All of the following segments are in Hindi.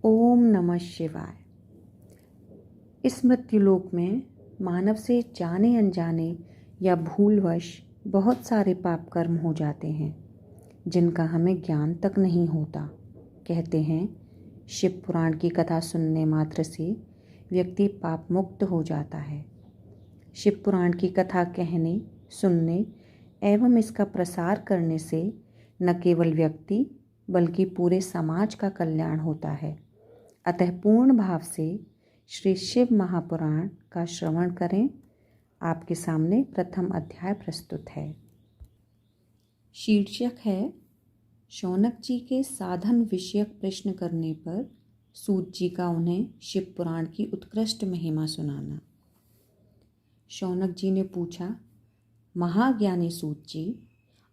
ओम नमः शिवाय। इस मृत्युलोक में मानव से जाने अनजाने या भूलवश बहुत सारे पाप कर्म हो जाते हैं जिनका हमें ज्ञान तक नहीं होता। कहते हैं शिव पुराण की कथा सुनने मात्र से व्यक्ति पाप मुक्त हो जाता है। शिव पुराण की कथा कहने, सुनने एवं इसका प्रसार करने से न केवल व्यक्ति बल्कि पूरे समाज का कल्याण होता है। अतः पूर्ण भाव से श्री शिव महापुराण का श्रवण करें। आपके सामने प्रथम अध्याय प्रस्तुत है। शीर्षक है शौनक जी के साधन विषयक प्रश्न करने पर सूत जी का उन्हें शिव पुराण की उत्कृष्ट महिमा सुनाना। शौनक जी ने पूछा, महाज्ञानी सूत जी,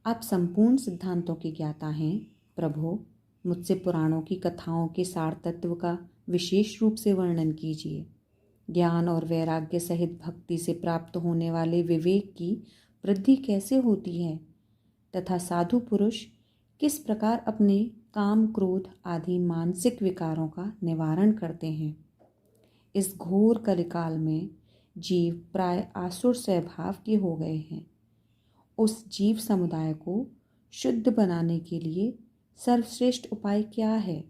आप संपूर्ण सिद्धांतों के ज्ञाता हैं। प्रभु, मुझसे पुराणों की कथाओं के सार तत्व का विशेष रूप से वर्णन कीजिए। ज्ञान और वैराग्य सहित भक्ति से प्राप्त होने वाले विवेक की वृद्धि कैसे होती है तथा साधु पुरुष किस प्रकार अपने काम, क्रोध आदि मानसिक विकारों का निवारण करते हैं। इस घोर कलिकाल में जीव प्राय आसुर स्वभाव के हो गए हैं। उस जीव समुदाय को शुद्ध बनाने के लिए सर्वश्रेष्ठ उपाय क्या है?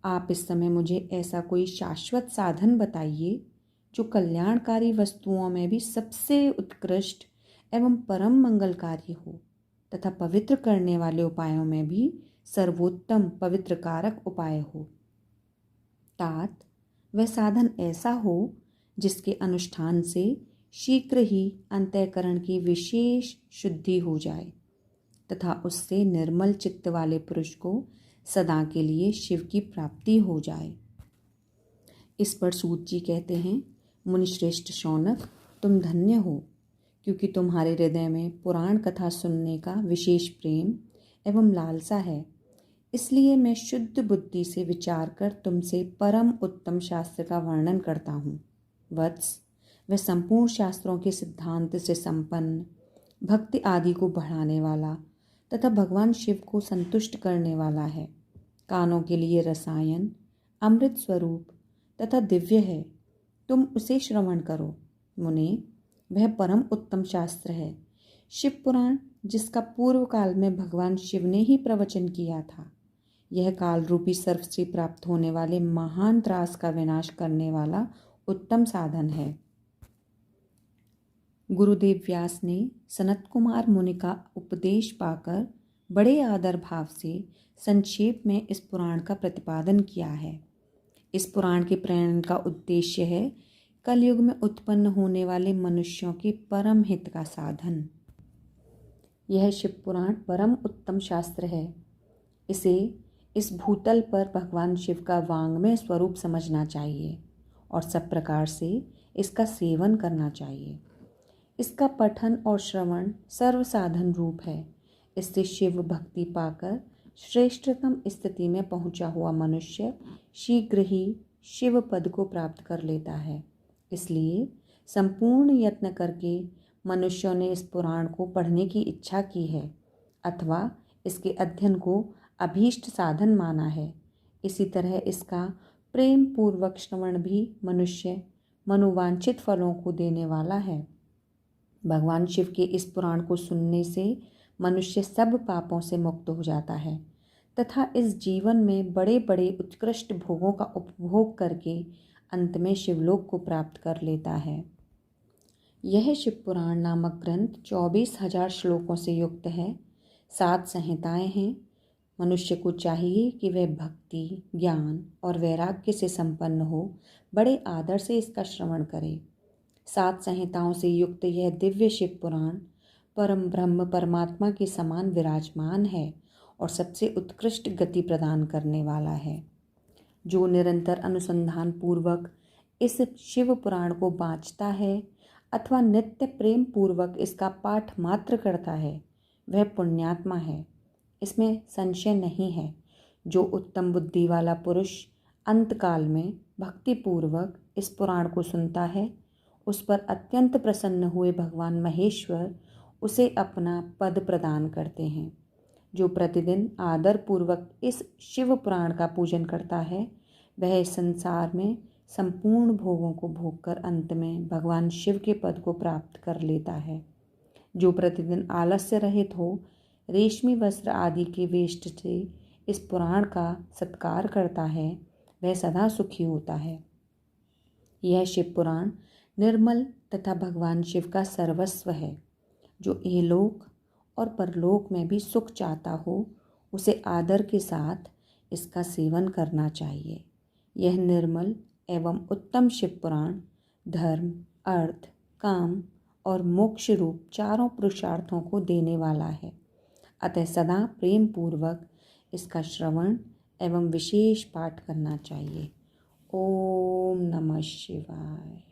आप इस समय मुझे ऐसा कोई शाश्वत साधन बताइए जो कल्याणकारी वस्तुओं में भी सबसे उत्कृष्ट एवं परम मंगलकारी हो तथा पवित्र करने वाले उपायों में भी सर्वोत्तम पवित्र कारक उपाय हो। तात, वह साधन ऐसा हो जिसके अनुष्ठान से शीघ्र ही अंतःकरण की विशेष शुद्धि हो जाए तथा उससे निर्मल चित्त वाले पुरुष को सदा के लिए शिव की प्राप्ति हो जाए। इस पर सूत जी कहते हैं, मुनिश्रेष्ठ शौनक, तुम धन्य हो, क्योंकि तुम्हारे हृदय में पुराण कथा सुनने का विशेष प्रेम एवं लालसा है। इसलिए मैं शुद्ध बुद्धि से विचार कर तुमसे परम उत्तम शास्त्र का वर्णन करता हूँ। वत्स, वह संपूर्ण शास्त्रों के सिद्धांत से संपन्न, भक्ति आदि को बढ़ाने वाला तथा भगवान शिव को संतुष्ट करने वाला है। कानों के लिए रसायन, अमृत स्वरूप तथा दिव्य है। तुम उसे श्रवण करो। मुने, वह परम उत्तम शास्त्र है। शिव पुराण, जिसका पूर्व काल में भगवान शिव ने ही प्रवचन किया था, यह काल रूपी सर्प से प्राप्त होने वाले महान त्रास का विनाश करने वाला उत्तम साधन है। गुरुदेव व्यास ने सनत कुमार मुनि का उपदेश पाकर बड़े आदर भाव से संक्षेप में इस पुराण का प्रतिपादन किया है। इस पुराण के प्रेरण का उद्देश्य है कलयुग में उत्पन्न होने वाले मनुष्यों के परम हित का साधन। यह शिव पुराण परम उत्तम शास्त्र है। इसे इस भूतल पर भगवान शिव का वांग्मय स्वरूप समझना चाहिए और सब प्रकार से इसका सेवन करना चाहिए। इसका पठन और श्रवण सर्व साधन रूप है। इससे शिव भक्ति पाकर श्रेष्ठतम स्थिति में पहुंचा हुआ मनुष्य शीघ्र ही शिव पद को प्राप्त कर लेता है। इसलिए संपूर्ण यत्न करके मनुष्यों ने इस पुराण को पढ़ने की इच्छा की है अथवा इसके अध्ययन को अभीष्ट साधन माना है। इसी तरह इसका प्रेम पूर्वक श्रवण भी मनुष्य मनोवांछित फलों को देने वाला है। भगवान शिव के इस पुराण को सुनने से मनुष्य सब पापों से मुक्त हो जाता है तथा इस जीवन में बड़े बड़े उत्कृष्ट भोगों का उपभोग करके अंत में शिवलोक को प्राप्त कर लेता है। यह शिव पुराण नामक ग्रंथ 24,000 श्लोकों से युक्त है। 7 संहिताएं हैं। मनुष्य को चाहिए कि वह भक्ति, ज्ञान और वैराग्य से संपन्न हो बड़े आदर से इसका श्रवण करे। 7 संहिताओं से युक्त यह दिव्य शिव पुराण परम ब्रह्म परमात्मा के समान विराजमान है और सबसे उत्कृष्ट गति प्रदान करने वाला है। जो निरंतर अनुसंधान पूर्वक इस शिव पुराण को बाँचता है अथवा नित्य प्रेम पूर्वक इसका पाठ मात्र करता है, वह पुण्यात्मा है, इसमें संशय नहीं है। जो उत्तम बुद्धि वाला पुरुष अंतकाल में भक्ति पूर्वक इस पुराण को सुनता है, उस पर अत्यंत प्रसन्न हुए भगवान महेश्वर उसे अपना पद प्रदान करते हैं। जो प्रतिदिन आदर पूर्वक इस शिव पुराण का पूजन करता है, वह इस संसार में संपूर्ण भोगों को भोगकर अंत में भगवान शिव के पद को प्राप्त कर लेता है। जो प्रतिदिन आलस्य रहित हो, रेशमी वस्त्र आदि के वेष्ट से इस पुराण का सत्कार करता है, वह सदा सुखी होता है। यह शिव पुराण निर्मल तथा भगवान शिव का सर्वस्व है। जो इहलोक और परलोक में भी सुख चाहता हो, उसे आदर के साथ इसका सेवन करना चाहिए। यह निर्मल एवं उत्तम शिव पुराण धर्म, अर्थ, काम और मोक्ष रूप चारों पुरुषार्थों को देने वाला है। अतः सदा प्रेम पूर्वक इसका श्रवण एवं विशेष पाठ करना चाहिए। ओम नमः शिवाय।